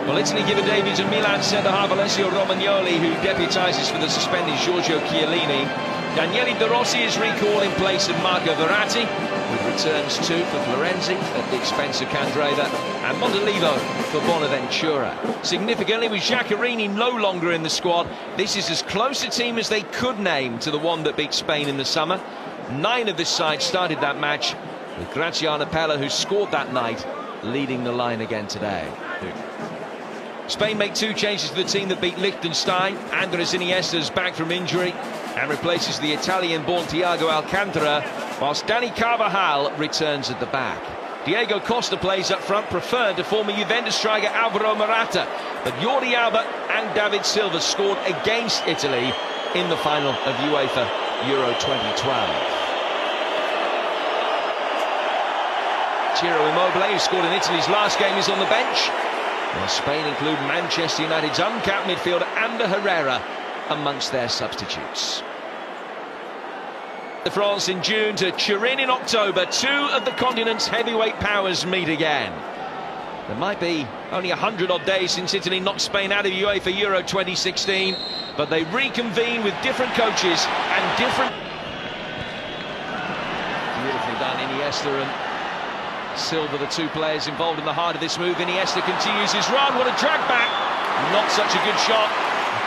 Well, Italy give a debut to Milan centre-half Alessio Romagnoli, who deputises for the suspended Giorgio Chiellini. Daniele De Rossi is recalled in place of Marco Verratti, with returns too for Florenzi at the expense of Candreva, and Montolivo for Bonaventura. Significantly, with Giaccherini no longer in the squad, this is as close a team as they could name to the one that beat Spain in the summer. 9 of this side started that match, with Graziano Pella, who scored that night, leading the line again today. Spain make 2 changes to the team that beat Liechtenstein. Andres Iniesta's back from injury and replaces the Italian-born Thiago Alcantara, whilst Dani Carvajal returns at the back. Diego Costa plays up front, preferred to former Juventus striker Alvaro Morata, but Jordi Alba and David Silva scored against Italy in the final of UEFA Euro 2012. Ciro Immobile, who scored in Italy's last game, is on the bench. While Spain include Manchester United's uncapped midfielder Ander Herrera amongst their substitutes. France in June to Turin in October. 2 of the continent's heavyweight powers meet again. There might be only 100-odd days since Italy knocked Spain out of UEFA Euro 2016, but they reconvene with different coaches and different... Beautifully done, Iniesta and Silva, the 2 players involved in the heart of this move. Iniesta continues his run. What a drag back. Not such a good shot.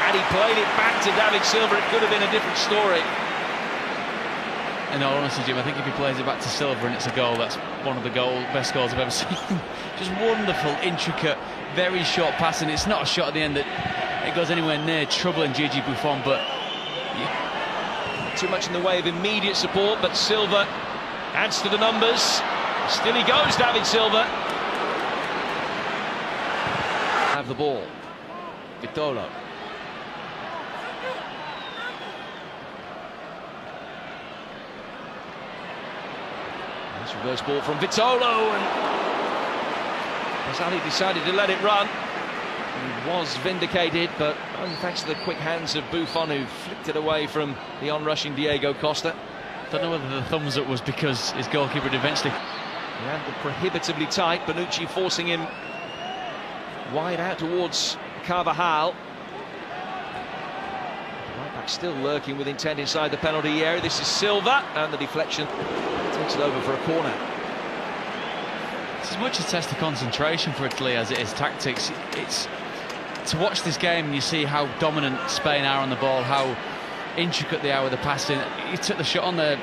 Had he played it back to David Silva, it could have been a different story. In all honesty, Jim, I think if he plays it back to Silva and it's a goal, that's one of the best goals I've ever seen. Just wonderful, intricate, very short passing. It's not a shot at the end that it goes anywhere near troubling Gigi Buffon, but... Too much in the way of immediate support, but Silva adds to the numbers. Still he goes, David Silva. Have the ball. Vitolo. Nice reverse ball from Vitolo, and Mazzarri decided to let it run. He was vindicated, but only thanks to the quick hands of Buffon, who flicked it away from the onrushing Diego Costa. Don't know whether the thumbs up was because his goalkeeper had eventually... Yeah, but prohibitively tight. Bonucci forcing him wide out towards Carvajal. Right back still lurking with intent inside the penalty area. This is Silva, and the deflection takes it over for a corner. It's as much a test of concentration for Italy as it is tactics. It's to watch this game and you see how dominant Spain are on the ball, how intricate they are with the passing. He took the shot on the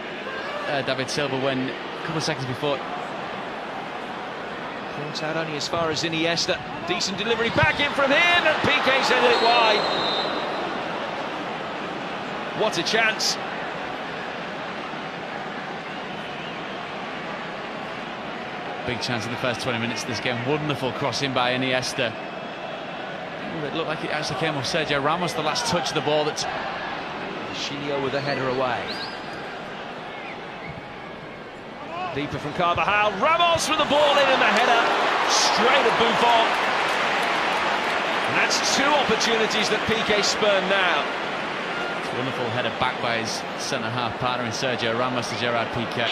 David Silva when a couple of seconds before. Points out only as far as Iniesta. Decent delivery back in from him, and Piqué's headed it wide. What a chance. Big chance in the first 20 minutes of this game. Wonderful crossing by Iniesta. It looked like it actually came off Sergio Ramos, the last touch of the ball. That's Chilio with a header away. Deeper from Carvajal. Ramos with the ball in, and the header straight at Buffon. And that's 2 opportunities that Piqué spurned now. It's a wonderful header back by his centre-half partner in Sergio Ramos to Gerard Piqué.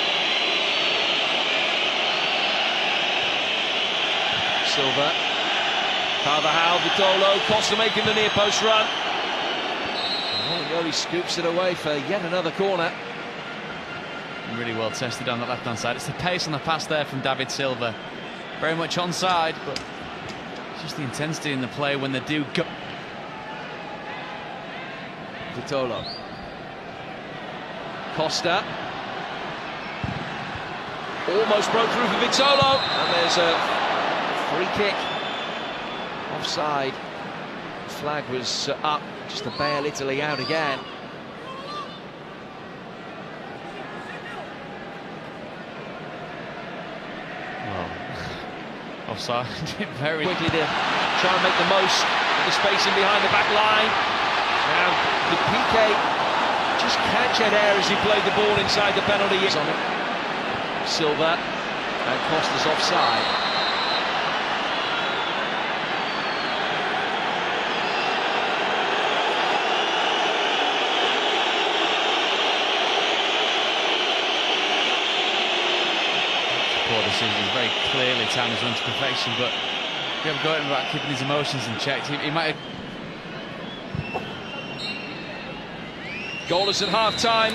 Silva. Carvajal, Vitolo, Costa making the near post run. Romagnoli scoops it away for yet another corner. Really well tested on the left-hand side. It's the pace on the pass there from David Silva. Very much onside, but just the intensity in the play when they do go. Vitolo. Costa. Almost broke through for Vitolo. And there's a free kick. Offside. The flag was up just to bail Italy out again. Offside. Very quickly to try and make the most of the space in behind the back line. Now, the Piqué just catch that air as he played the ball inside the penalty. On it. Silva, and Costa's offside. Poor decision, very clearly timed his run to perfection, but We have got him about keeping his emotions in check. He might have... Goalless at half-time.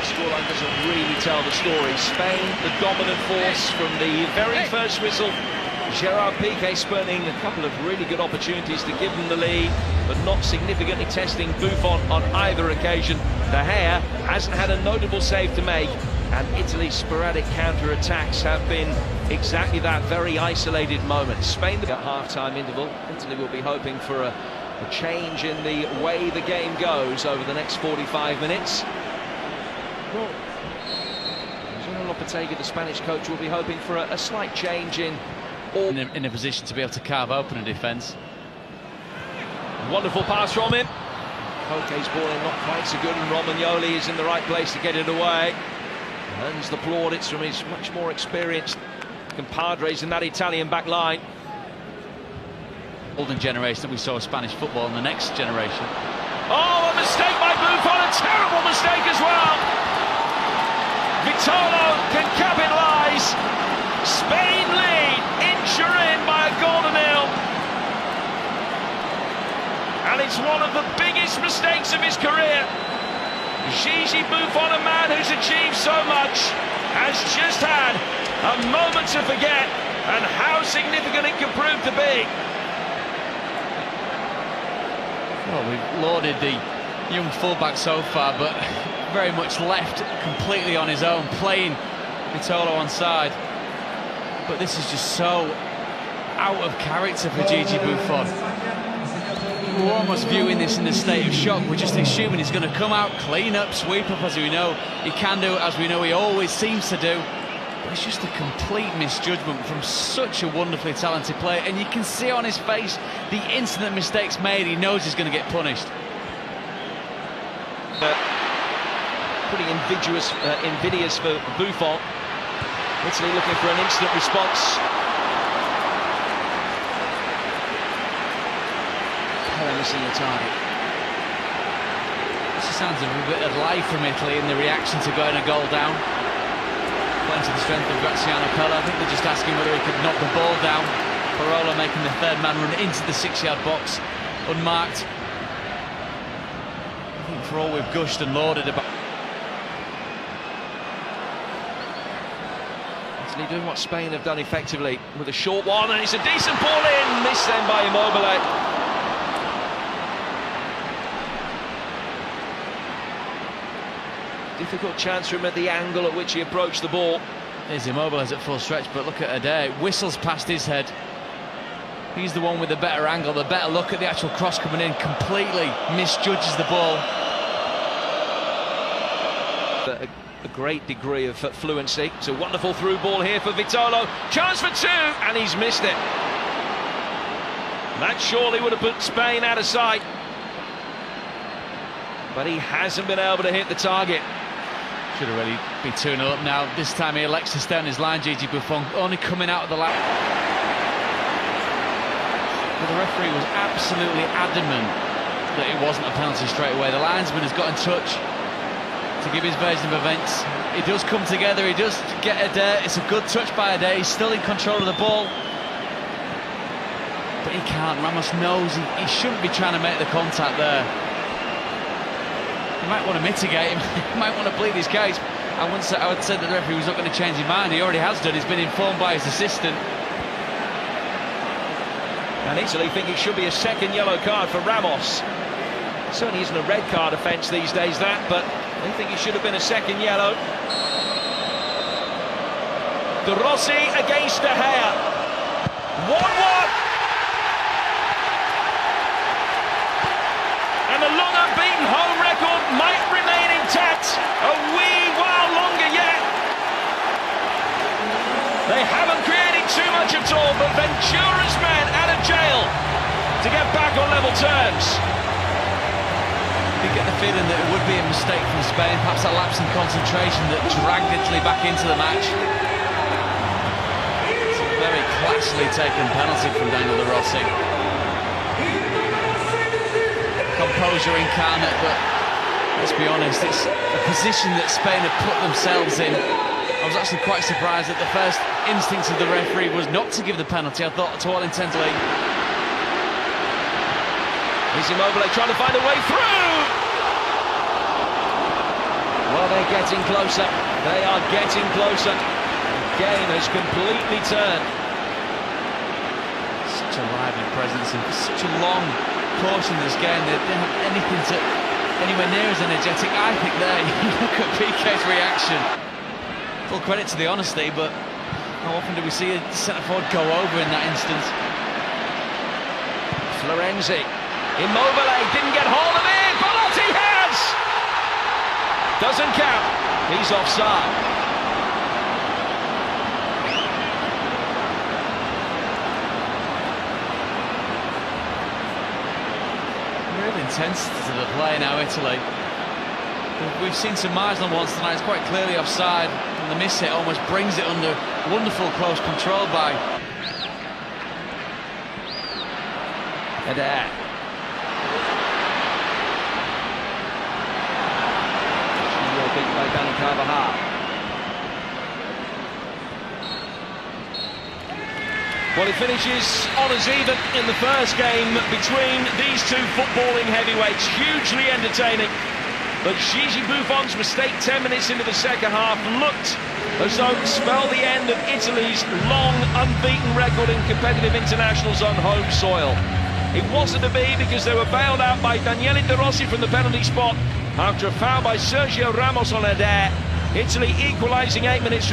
Scoreline doesn't really tell the story. Spain, the dominant force from the very first whistle. Gerard Piqué spurning a couple of really good opportunities to give them the lead, but not significantly testing Buffon on either occasion. De Gea hasn't had a notable save to make, and Italy's sporadic counter-attacks have been exactly that, very isolated moment. Spain at half-time interval. Italy will be hoping for a change in the way the game goes over the next 45 minutes. Well, Juan Lopetegui, the Spanish coach, will be hoping for a slight change in a position to be able to carve open a defence. Wonderful pass from him. Koke's ball in, not quite so good, and Romagnoli is in the right place to get it away. Earns the plaudits from his much more experienced compadres in that Italian back line. Golden generation that we saw Spanish football in the next generation. Oh, a mistake by Buffon, a terrible mistake as well. Vitolo can capitalise. Spain lead, inch in by a goal to nil. And it's one of the biggest mistakes of his career. Gigi Buffon, a man who's achieved so much, has just had a moment to forget, and how significant it can prove to be. Well, we've lauded the young fullback so far, but very much left completely on his own, playing Vitolo on side. But this is just so out of character for Gigi Buffon. We're almost viewing this in a state of shock. We're just assuming he's going to come out, clean up, sweep up, as we know he can do, as we know he always seems to do. But it's just a complete misjudgment from such a wonderfully talented player, and you can see on his face the instant that mistake's made, he knows he's going to get punished. Pretty invidious for Buffon. Italy looking for an instant response. Missing the target. This sounds a bit of life from Italy in the reaction to going a goal down. Playing to the strength of Graziano Pella. I think they're just asking whether he could knock the ball down. Parola making the third man run into the 6-yard box unmarked. I think for all we've gushed and lauded about Italy doing what Spain have done effectively with a short one, and it's a decent ball in, missed then by Immobile. Difficult chance for him at the angle at which he approached the ball. Here's Immobile at full stretch, but look at Adair, whistles past his head. He's the one with the better angle, the better look at the actual cross coming in, completely misjudges the ball. A great degree of fluency. It's a wonderful through ball here for Vitolo. Chance for two, and he's missed it. That surely would have put Spain out of sight. But he hasn't been able to hit the target. Should already be 2-0 up now. This time he elects to stay on his line, Gigi Buffon, only coming out of the line. But the referee was absolutely adamant that it wasn't a penalty straight away. The linesman has got in touch to give his version of events. He does come together, he does get Adair. It's a good touch by Adair, he's still in control of the ball. But he can't. Ramos knows he shouldn't be trying to make the contact there. He might want to mitigate him, he might want to plead his case. I would say that the referee was not going to change his mind. He already has done, he's been informed by his assistant. And Italy think it should be a second yellow card for Ramos. Certainly isn't a red card offence these days, that, but they think it should have been a second yellow. De Rossi against De Gea. 1-1. And the long unbeaten home record might remain intact a wee while longer yet. They haven't created too much at all, but Ventura's men out of jail to get back on level terms. You get the feeling that it would be a mistake from Spain, perhaps that lapse in concentration that dragged Italy back into the match. It's a very classily taken penalty from Daniel De Rossi. Composure incarnate, but let's be honest, it's a position that Spain have put themselves in I was actually quite surprised that the first instinct of the referee was not to give the penalty. I thought, to all intents, Here's Immobile trying to find a way through. Well, they're getting closer. They are getting closer. The game has completely turned. Such a lively presence and such a long portion of this game. They didn't have anything to anywhere near as energetic. I think there, you look at PK's reaction. Full credit to the honesty, but how often do we see a centre-forward go over in that instance? Florenzi. Immobile didn't get hold of it. Belotti has! Doesn't count. He's offside. Real intensity to the play now, Italy. We've seen some marginal ones tonight. It's quite clearly offside, and the miss hit almost brings it under wonderful close control by Adair. Beat by Dani Carvajal. Well, it finishes on as even in the first game between these two footballing heavyweights. Hugely entertaining. But Gigi Buffon's mistake 10 minutes into the second half looked as though it spelled the end of Italy's long unbeaten record in competitive internationals on home soil. It wasn't to be because they were bailed out by Daniele De Rossi from the penalty spot after a foul by Sergio Ramos on Adair. Italy equalising 8 minutes